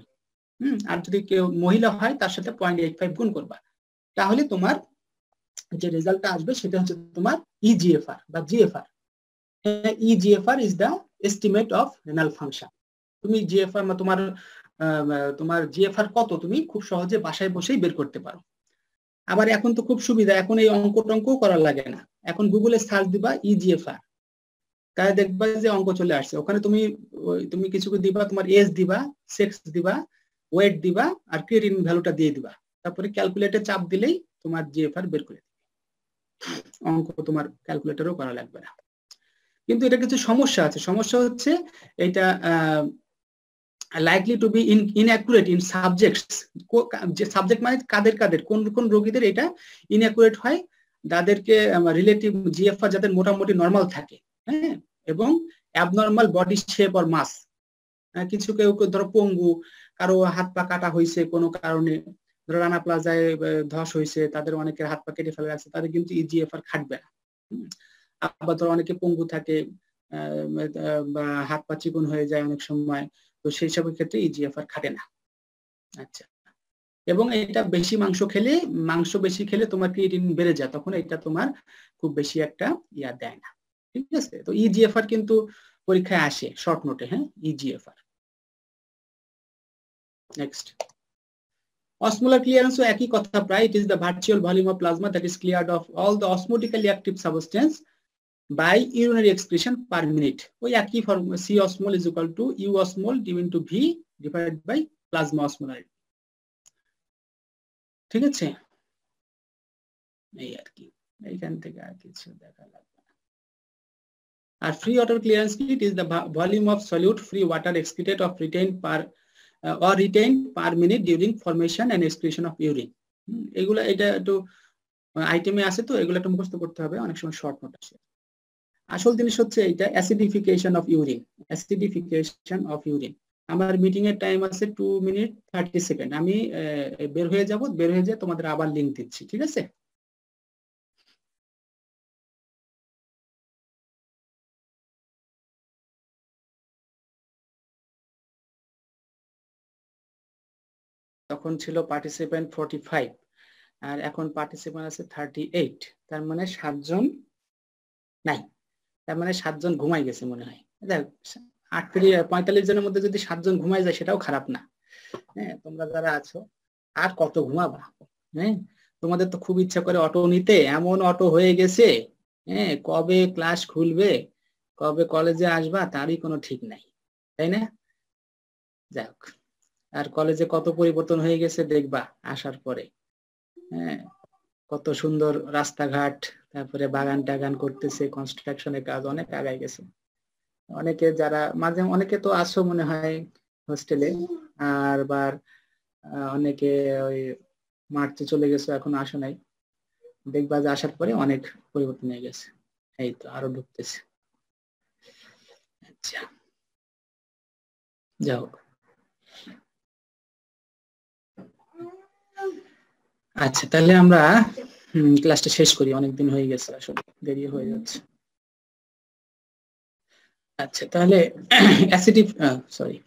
আর যদি কেউ মহিলা হয় তার সাথে 0.85 গুণ করবা, তাহলে তোমার যে রেজাল্টটা আসবে সেটা হচ্ছে তোমার ইজিএফআর বা GFR. EGFR is the estimate of renal function. তুমি জিএফআর বা তোমার জিএফআর কত তুমি খুব সহজে বাসায় বসেই বের করতে পারো। আবার এখন তো খুব সুবিধা, এখন এই অঙ্কও করা লাগে না, এখন গুগলে সার্চ দিবা ইজিএফআর, তাহলে দেখবা যে অঙ্ক চলে আসছে। ওখানে তুমি কিছু দিবা, তোমার এজ দিবা, সেক্স দিবা, ওয়েট দিবা, আর ক্রিয়েটিনিন ভ্যালুটা দিয়ে দিবা, তারপরে ক্যালকুলেটরে চাপ দিলেই তোমার জিএফআর বের করে দিবে। অঙ্ক তোমার ক্যালকুলেটরও করা লাগবে না। কিন্তু এটা কিছু সমস্যা আছে। সমস্যা হচ্ছে এটা likely to be inaccurate in subjects। যে সাবজেক্ট মানে কাদের কোন রোগীদের এটা ইনঅ্যাকুরেট হয়? যাদেরকে রিলেটিভ জিএফআর যাদের মোটামুটি নরমাল থাকে, হ্যাঁ, এবং অ্যাবনর্মাল বডি শেপ অর মাস। কিছু কেউ ধরো পঙ্গু, কারো হাত পা কাটা হয়েছে কোনো কারণে, ধরো রানা প্লাজায় ধস হয়েছে, তাদের অনেকের হাত পা কেটে ফেলা আছে, তাদের কিন্তু ইজিএফআর খাটবে না। আবার ধরো অনেকে পঙ্গু থাকে, বা হাত পা চিকন হয়ে যায় অনেক সময়, তো সেই সবের ক্ষেত্রে ইজিএফআর খাটে না। আচ্ছা, এবং এটা মাংস বেশি খেলে তোমার ক্রিয়েটিনিন বেড়ে যায়, তখন এটা তোমার খুব বেশি একটা দেয় না, ঠিক আছে? তো ইজিএফআর কিন্তু পরীক্ষায় আসে শর্ট নোটে, হ্যাঁ, ইজিএফআর। নেক্সট, অসমোলার ক্লিয়ারেন্স ও একই কথা প্রায়। It is the virtual volume of plasma that is cleared of all the osmotically active substance by urinary excretion per minute। ওই একই formula, C osmol is equal to U osmol into V divided by plasma osmolarity, ঠিক আছে? এই আর কি, এইখান থেকে আর কিছু দেখা লাগবে না। আর ফ্রি ওয়াটার ক্লিয়ারেন্স কি? ইট is the volume of solute free water excreted of retained per minute during formation and excretion of urine। এগুলা এটা একটু আইটেমে আছে, তো এগুলো একটু মুখস্থ করতে হবে, অনেক সময় শর্ট নোট আসে। আসল জিনিস হচ্ছে এটা acidification of urine. Acidification of urine. আমার মিটিং এর টাইম আছে 2 মিনিট 30 সেকেন্ড। আমি বের হয়ে যায় তোমাদের আবার লিংক দিচ্ছি, ঠিক আছে? তখন ছিল পার্টিসিপেন্ট 45 আর এখন পার্টিসিপেন্ট আছে 38, তার মানে 7 জন নাই, তার মানে 7 জন ঘুমাই গেছে মনে হয়। দেখ 45 জনের মধ্যে যদি 7 জন ঘুমাই যায় সেটাও খারাপ না। হ্যাঁ, তোমরা যারা আছো আর কত ঘুমাবা? হ্যাঁ, তোমাদের তো খুব ইচ্ছা করে অটো নিতে, এমন অটো হয়ে গেছে। হ্যাঁ, কবে ক্লাস খুলবে, কবে কলেজে আসবা তারই কোনো ঠিক নাই, তাই না? যাক, আর কলেজে কত পরিবর্তন হয়ে গেছে দেখবা আসার পরে। হ্যাঁ, কত সুন্দর রাস্তাঘাট, তারপরে বাগান টাগান করতেছে, কনস্ট্রাকশনের কাজ অনেক আগায় গেছে। অনেকে যারা অনেকে তো আসো মনে হয় হোস্টেলে, আর অনেকে ওই মার্চে চলে গেছে, এখন আসো নাই। দেখবা যে আসার পরে অনেক পরিবর্তন হয়ে গেছে। এই তো আরো ঢুকতেছে। আচ্ছা, যাও। আচ্ছা, তাহলে আমরা ক্লাসটা শেষ করি, অনেকদিন হয়ে গেছে, আসলে দেরি হয়ে যাচ্ছে। আচ্ছা, তাহলে অ্যাসিডিক সরি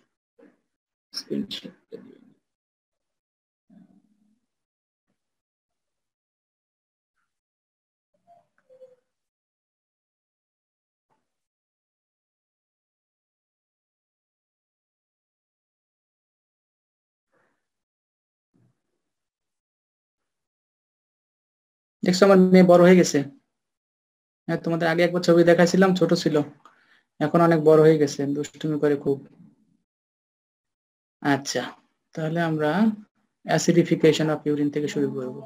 দেখছো আমার মেয়ে বড় হয়ে গেছে। হ্যাঁ, তোমাদের আগে একবার ছবি দেখাছিলাম, ছোট ছিল, এখন অনেক বড় হয়ে গেছে, দুষ্টুমি করে খুব। আচ্ছা, তাহলে আমরা অ্যাসিডিফিকেশন অফ ইউরিন থেকে শুরু করব।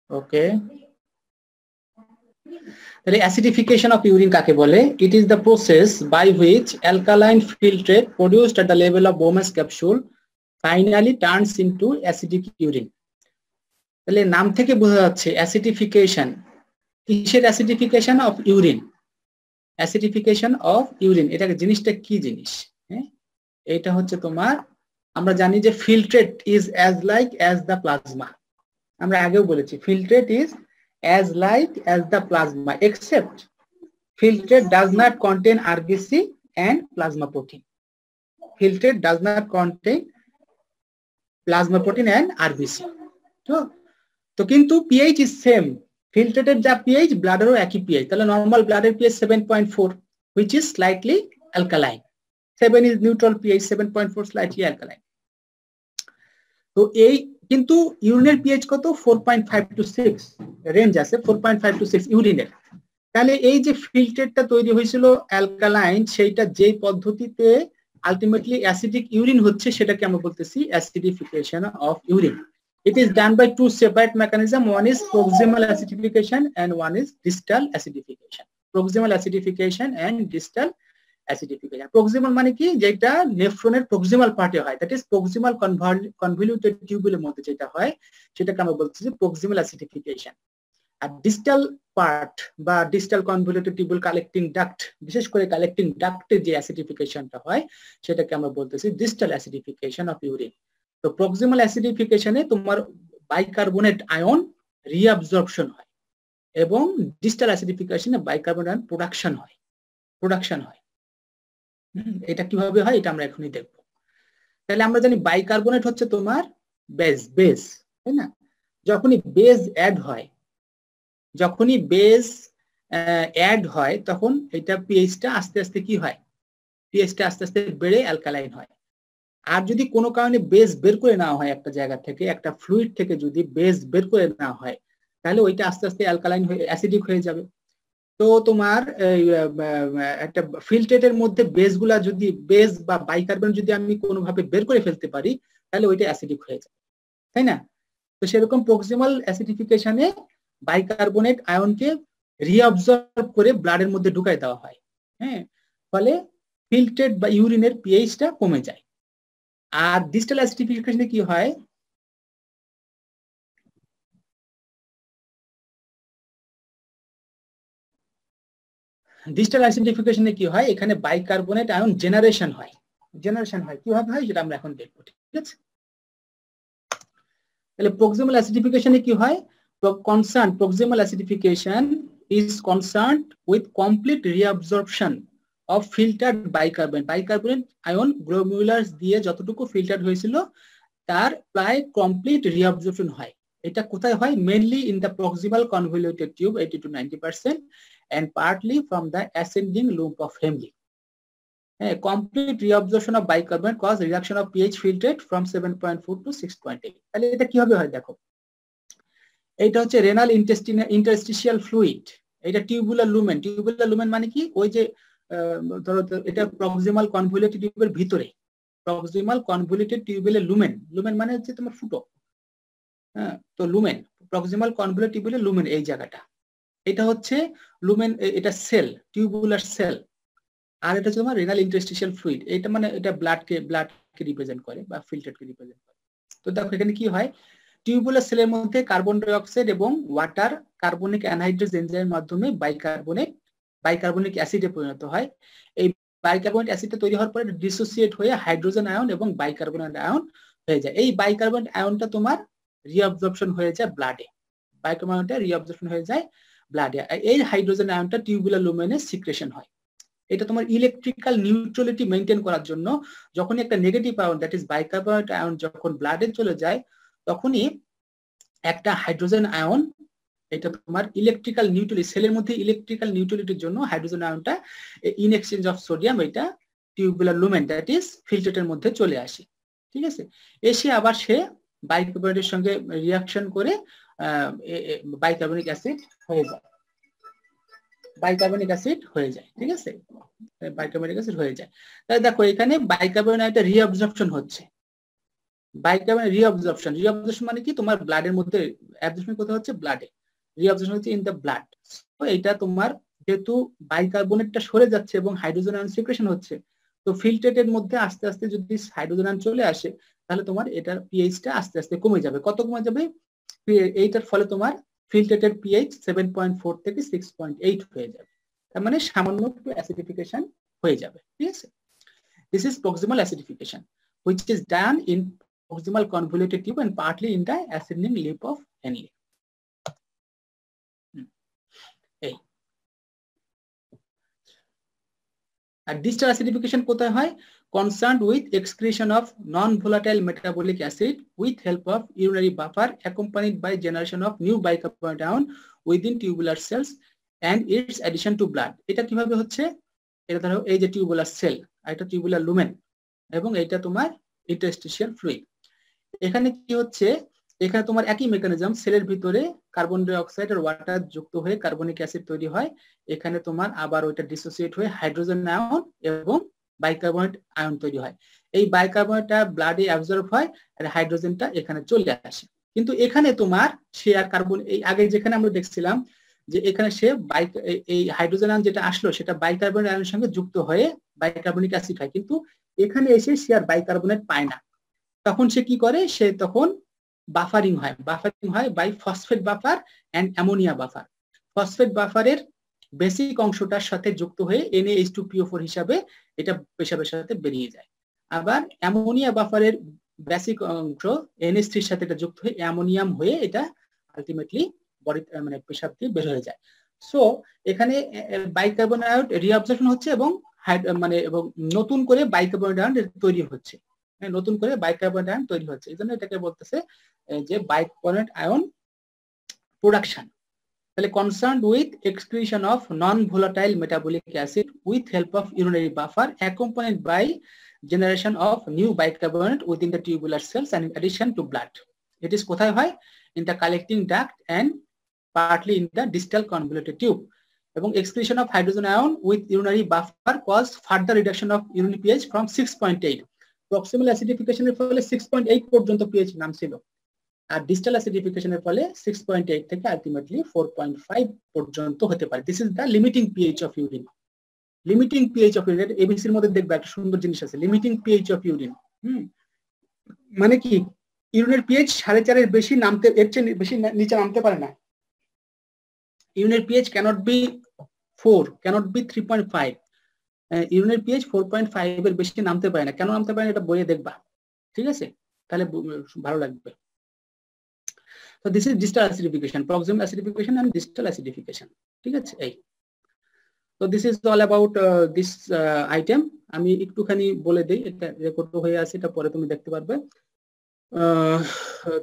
ওকে, তাহলে অ্যাসিডিফিকেশন অফ ইউরিন কাকে বলে? It is the process by which alkaline filtrate produced at the level of Bowman's capsule finally turns into acidic urine. তাহলে নাম থেকে বোঝা যাচ্ছে অ্যাসিডিফিকেশন। কিসের অ্যাসিডিফিকেশন? Of urine. Acidification of urine, এটা জিনিসটা কি জিনিস? হ্যাঁ, এটা হচ্ছে তোমার, আমরা জানি যে filtrate is as like as the plasma. আমরা আগেও বলেছি filtrate is as like as the plasma except filtrate does not contain RBC and plasma protein. Filtrate does not contain plasma protein and RBC. তো কিন্তু pH is same. Filtrated যা pH, ব্লাডেরও একই pH। তাহলে নরমাল ব্লাডের pH 7.4 which is slightly alkaline. 7 is neutral pH, 7.4 slightly alkaline. তো এই কিন্তু ইউরিনের পিএইচ কত? 4.5 to 6 রেঞ্জ আছে, 4.5 to 6 ইউরিনের। তাহলে এই যে ফিল্ট্রেটটা তৈরি হয়েছিল অ্যালকালাইন, সেইটা যে পদ্ধতিতে আলটিমেটলি অ্যাসিডিক ইউরিন হচ্ছে সেটাকে আমরা বলতেছি acidification of urine. It is done by two separate mechanism, one is proximal acidification and one is distal acidification. Proximal acidification and distal acidification. Proximal মানে কি? যেটা নেফ্রনের প্রক্সিমাল পার্টে হয়, দ্যাট ইজ প্রক্সিমাল কনভলিউটেড টিউবুলের মধ্যে যেটা হয় সেটাকে আমরা বলতেছি প্রক্সিমাল অ্যাসিডিফিকেশন। আর ডিস্টাল পার্ট বা distal convoluted tubule collecting duct, বিশেষ করে কালেক্টিং ডাক্টে যে অ্যাসিডিফিকেশনটা হয় সেটাকে আমরা বলতেছি ডিস্টাল অ্যাসিডিফিকেশন অফ ইউরিন। তো প্রক্সিমাল অ্যাসিডিফিকেশনে তোমার বাইকার্বনেট আয়ন রিঅ্যাবজর্পশন হয় এবং ডিস্টাল অ্যাসিডিফিকেশনে বাইকার্বনেট আয়ন প্রোডাকশন হয়। এটা কিভাবে হয় এটা আমরা এখনই দেখবো। তাহলে আমরা জানি বাইকার্বনেট হচ্ছে তোমার বেস, তাই না? যখনই বেস অ্যাড হয় তখন এটা পিএইচটা আস্তে আস্তে কি হয়? পিএইচটা আস্তে আস্তে বেড়ে অ্যালকালাইন হয়। আর যদি কোনো কারণে বেস বের করে নেওয়া হয় একটা জায়গা থেকে, একটা ফ্লুইড থেকে যদি বেস বের করে নেওয়া হয় তাহলে ওইটা আস্তে আস্তে অ্যালকালাইন হয়ে অ্যাসিডিক হয়ে যাবে। তো তোমার একটা ফিল্ট্রেটের মধ্যে বেস বা বাইকার্বনেট যদি আমি কোনোভাবে বের করে ফেলতে পারি তাহলে ওইটা অ্যাসিডিক হয়ে যাবে, তাই না? তো সেরকম প্রক্সিমাল অ্যাসিডিফিকেশনে বাইকার্বনেট আয়নকে রিঅবজর্ব করে ব্লাডের মধ্যে ঢুকাই দেওয়া হয়। হ্যাঁ, ফলে ফিল্ট্রেট বা ইউরিনের পিএইচটা কমে যায়। আর ডিস্টাল অ্যাসিডিফিকেশনে কি হয়? ডিস্টাল অ্যাসিডিফিকেশনে কি হয়? এখানে বাইকার্বনেট আয়ন জেনারেশন হয়। কিভাবে হয় সেটা আমরা এখন দেখবো, ঠিক আছে? তাহলে প্রক্সিমাল অ্যাসিডিফিকেশনে কি হয়? Proximal acidification is concerned with complete reabsorption of filtered bicarbonate. Bicarbonate ion glomulars দিয়ে যতটুকু ফিল্টার হয়েছিল তার প্রায় কমপ্লিট রিঅ্যাবজর্পশন হয়। এটা কোথায় হয়? Mainly in the proximal convoluted tube 80 to 90% and partly from the ascending loop of Henle. Complete reabsorption of bicarbonate cause reduction of pH filtrate from 7.4 to 6.8. তাহলে এটা কিভাবে হয় দেখো, এটা হচ্ছে রেনাল ইন্টারস্টিশিয়াল ফ্লুইড, এটা টিউবুলার লুমেন। টিউবুলার লুমেন মানে কি? ওই যে ধরো এটা প্রক্সিমাল কনভলিউটেড টিউবের ভিতরে, প্রক্সিমাল কনভলিউটেড টিউবের লুমেন, লুমেন মানে হচ্ছে তোমার ফুটো, হ্যাঁ, তো লুমেন, প্রক্সিমাল কনভলিউটেড টিউবের লুমেন এই জায়গাটা, এটা হচ্ছে লুমেন, এটা সেল, টিউবুলার সেল। আর এটা হচ্ছে তোমার রেনাল ইন্টারস্টিশিয়াল ফ্লুইড, এটা মানে এটা ব্লাডকে রিপ্রেজেন্ট করে বা ফিল্টারকে রিপ্রেজেন্ট করে। তো দেখো এখানে কি হয়, টিউবুলার সেলের মধ্যে কার্বন ডাই অক্সাইড এবং ওয়াটার কার্বনিক অ্যানহাইড্রেজ এনজাইমের মাধ্যমে বাইকার্বনিক অ্যাসিডে পরিণত হয়। এই বাইকার্বনিক অ্যাসিডটা তৈরি হওয়ার পরে ডিসোসিয়েট হয়ে হাইড্রোজেন আয়ন এবং বাইকার্বনেট আয়ন হয়ে যায়। এই বাইকার্বনেট আয়নটা তোমার রিঅ্যাবজর্পশন হয়ে যায় ব্লাডে, বাইকার্বনেটটা রিঅ্যাবজর্পশন হয়ে যায় ব্লাডে। এই হাইড্রোজেন আয়নটা টিউবুলার লুমেনে সিক্রেশন হয়। এটা তোমার ইলেকট্রিক্যাল নিউট্রালিটি মেইনটেইন করার জন্য যখনই একটা negative ion that is bicarbonate ion যখন ব্লাডে চলে যায়, তখনই একটা হাইড্রোজেন আয়ন, এটা তোমার ইলেকট্রিক্যাল নিউট্রালিটি, সেলের মধ্যে ইলেকট্রিক্যাল নিউট্রালিটির জন্য হাইড্রোজেন আয়নটা ইন এক্সচেঞ্জ অফ সোডিয়াম এটা টিউবুলার লুমেন দ্যাট ইজ ফিল্ট্রেটের মধ্যে চলে আসে। ঠিক আছে, এসে আবার সে বাইকার্বনেটের সঙ্গে রিঅ্যাকশন করে বাইকার্বনিক অ্যাসিড হয়ে যায়, বাইকার্বনিক অ্যাসিড হয়ে যায়। ঠিক আছে, বাইকার্বনিক অ্যাসিড হয়ে যায়। তাহলে দেখো এখানে বাইকার্বনেট রিঅ্যাবজর্পশন হচ্ছে, বাইকার্বনেট রিঅ্যাবজর্পশন মানে কি? তোমার ব্লাডের মধ্যে অ্যাবজর্পশন কোথায় হচ্ছে? ব্লাডে। রিঅ্যাবজর্পশন হচ্ছে ইন দ্য ব্লাড। তো এটা তোমার যেহেতু বাইকার্বনেটটা সরে যাচ্ছে এবং হাইড্রোজেন আয়ন সিক্রেশন হচ্ছে, তো ফিল্ট্রেটের মধ্যে আস্তে আস্তে যদি হাইড্রোজেন আয়ন চলে আসে, তাহলে তোমার এটার পিএইচটা আস্তে আস্তে কমে যাবে। কত কমে যাবে? এইটার ফলে তোমার ফিল্ট্রেটের পিএইচ 7.4 থেকে 6.8 হয়ে যাবে। তার মানে সামান্য একটু অ্যাসিডিফিকেশন হয়ে যাবে। ঠিক আছে, this is proximal acidification which is done in proximal convoluted tube and partly in the ascending loop of Henle. আর distal acidification কোথায় হয়? Concerned with excretion of non-volatile metabolic acid with help of urinary buffer accompanied by generation of new bicarbonate ion within tubular cells and its addition to blood. এটা কিভাবে হচ্ছে? এটা ধরো এই যে টিউবুলার সেল, আর এটা টিউবুলার লুমেন, এবং এটা তোমার ইন্টারস্টিশিয়াল ফ্লুইড। এখানে কি হচ্ছে? এখানে তোমার একই মেকানিজম, সেলের ভিতরে কার্বন ডাই অক্সাইড আর ওয়াটার যুক্ত হয়ে কার্বনিক অ্যাসিড তৈরি হয়। এখানে তোমার আবার ওইটা ডিসোসিয়েট হয়ে হাইড্রোজেন আয়ন এবং বাইকার্বনেট আয়ন তৈরি হয়। এই বাইকার্বনেটটা ব্লাডে অ্যাবজর্ব হয় আর হাইড্রোজেনটা এখানে চলে আসে। কিন্তু এখানে তোমার সে আর কার্বন, এই আগে যেখানে আমরা দেখছিলাম যে এখানে সে এই হাইড্রোজেন আয়ন যেটা আসলো সেটা বাইকার্বনেট আয়নের সঙ্গে যুক্ত হয়ে বাইকার্বনিক অ্যাসিড হয়, কিন্তু এখানে এসে সে আর বাইকার্বনেট পায় না। তখন সে কি করে? সে তখন বাফারিং হয় by phosphate buffer and ammonia buffer. Phosphate বাফারের বেসিক অংশটার সাথে যুক্ত হয়ে NaH2PO4 হিসাবে এটা পেশাবের সাথে বেরিয়ে যায়। আবার অ্যামোনিয়া বাফারের বেসিক অংশ NH3 এর সাথে এটা যুক্ত হয়ে অ্যামোনিয়াম হয়ে এটা আলটিমেটলি বডি মানে পেশাব দিয়ে বের হয়ে যায়। সো এখানে বাইকার্বনেট রিঅ্যাবজর্পশন হচ্ছে এবং এবং নতুন করে বাইকার্বনেট আয়ন তৈরি হচ্ছে, নতুন করে বাইকার্বনেট আয়ন তৈরি হচ্ছে। এই জন্য এটাকে বলতেছে যে বাইকার্বনেট আয়ন প্রোডাকশন। তাহলে concern with excretion of non volatile metabolic acid with help of urinary buffer accompanied by generation of new bicarbonate within the tubular cells and in addition to blood. It is কোথায় হয়? In the collecting duct and partly in the distal convoluted tube. এবং excretion of hydrogen ion with urinary buffer cause further reduction of urine pH from 6.8. Proximal acidification এর ফলে 6.8 পর্যন্ত pH নামছিল, আর distal acidification এর ফলে 6.8 থেকে ultimately 4.5 পর্যন্ত হতে পারে। This is the limiting pH of urine. Limiting pH of urine, এবিসির মধ্যে দেখবে একটা সুন্দর জিনিস আছে, লিমিটিং পিএইচ অফ ইউরিন। মানে কি? ইউরিনের পিএইচ 4.5 এর বেশি নামতে, এর চেয়ে বেশি নিচে নামতে পারে না। ইউরিনের pH cannot be 4, cannot be 3.5। ইউরিনের পিএইচ 4.5 এর বেশি নামতে পারে না। কেন নামতে পারে না এটা বইয়ে দেখবা, ঠিক আছে? তাহলে ভালো লাগবে। So this is distal acidification, proximal acidification and distal acidification, ঠিক আছে? এই So this is all about this item. আমি একটুখানি বলে দেই, এটা রেকর্ড হয়ে আছে, এটা পরে তুমি দেখতে পারবে।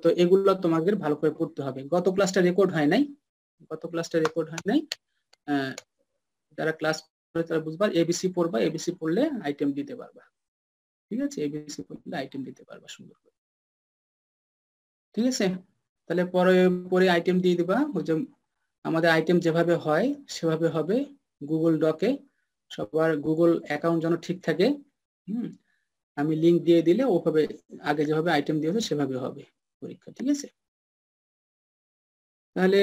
তো এগুলো তোমাদের ভালো করে পড়তে হবে। গত ক্লাসটা রেকর্ড হয় নাই, যারা ক্লাস করে তারা বুঝবা। এবিসি পড়বা, এবিসি পড়লে আইটেম দিতে পারবা, ঠিক আছে? এবিসি পড়লে আইটেম দিতে পারবা সুন্দর করে, ঠিক আছে? তাহলে পরে আইটেম দিয়ে দিবা। ওই যে আমাদের আইটেম যেভাবে হয় সেভাবে হবে গুগল ডকে। সবার গুগল অ্যাকাউন্ট যেন ঠিক থাকে। আমি লিংক দিয়ে দিলে ওভাবে আগে যেভাবে আইটেম দিয়েছে সেভাবে হবে পরীক্ষা, ঠিক আছে? তাহলে